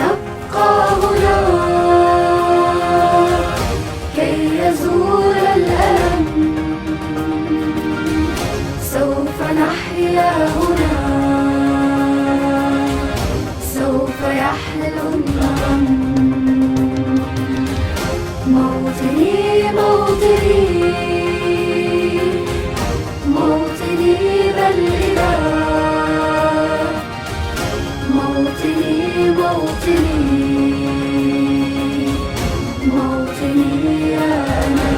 نبقى هنا كي يزول الألم، سوف نحيا هنا، سوف يحلو النغم. موطني موطني موطني ذا الإله، موطني موطني موطني يا أنا.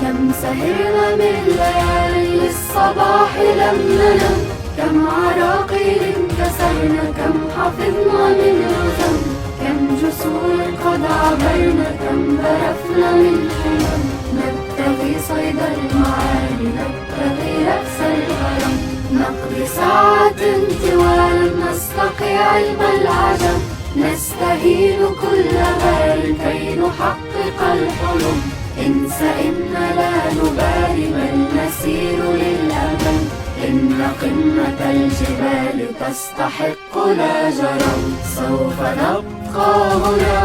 كم سهرنا من ليالي للصباح لم ننم، كم عراقيل كسرنا، كم حفظنا من رزم، كم جسور قد عبرنا، كم برفنا من حمم. نبتغي صيد المعالي، نبتغي رأس الغرم، نقضي ساعة طوال نستقي علم العجم، نستهين كل غال كي نحقق الحلم. انس إن لا نبالي بل نسير للأمل، إن قمة الجبال تستحق لا جرم. سوف نبقى هنا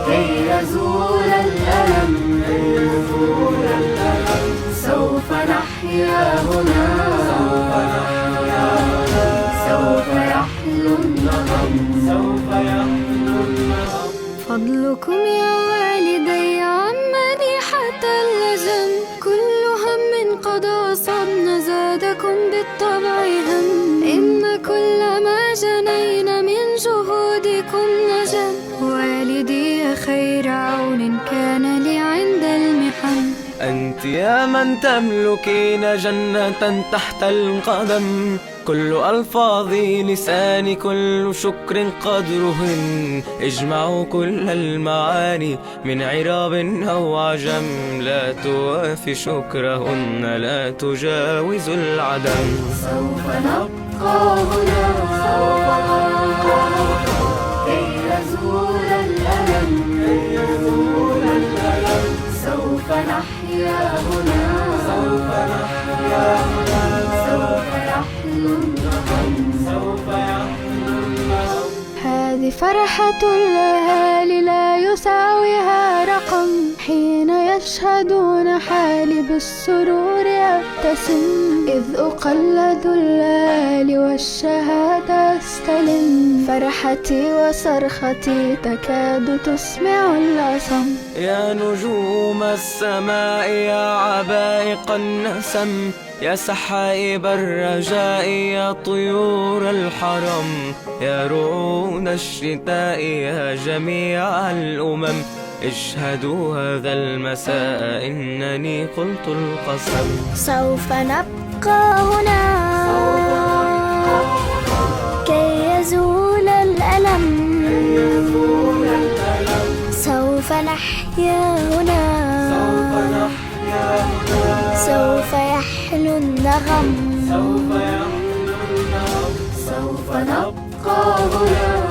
كي يزول الألم، سوف نحيا هنا، سوف يحلو النغم. فضلكم يا والدي عمني حتى اللجم، كل هم قد أصبنا زادكم بالطبع هم، إن كل ما جنينا من جهودكم نجم. والدي يا خير عون كان لي عند المحن، أنت يا من تملكين جنة تحت القدم، كل ألفاظ لساني كل شكر قدرهن. اجمعوا كل المعاني من عراب أو عجم، لا توافي شكرهن لا تجاوز العدم. سوف نبقى هنا كي يزول الألم، سوف نحيا هنا، سوف يحلو النغم. هذه فرحة الأهالي لا يساويها رقم، حين يشهدون حالي بالسرور أبتسم، إذ أقلد الليالي والشهادة أستلم، فرحتي وصرختي تكاد تسمع الأصم. يا نجوم السماء يا عبائق النسم، يا سحائب الرجاء يا طيور الحرم، يا رعون الشتاء يا جميع الأمم، اشهدوا هذا المساء إنني قلت القسم. سوف نبقى هنا كي يزول الألم، سوف نحيا هنا، سوف يحلو النغم. سوف نبقى هنا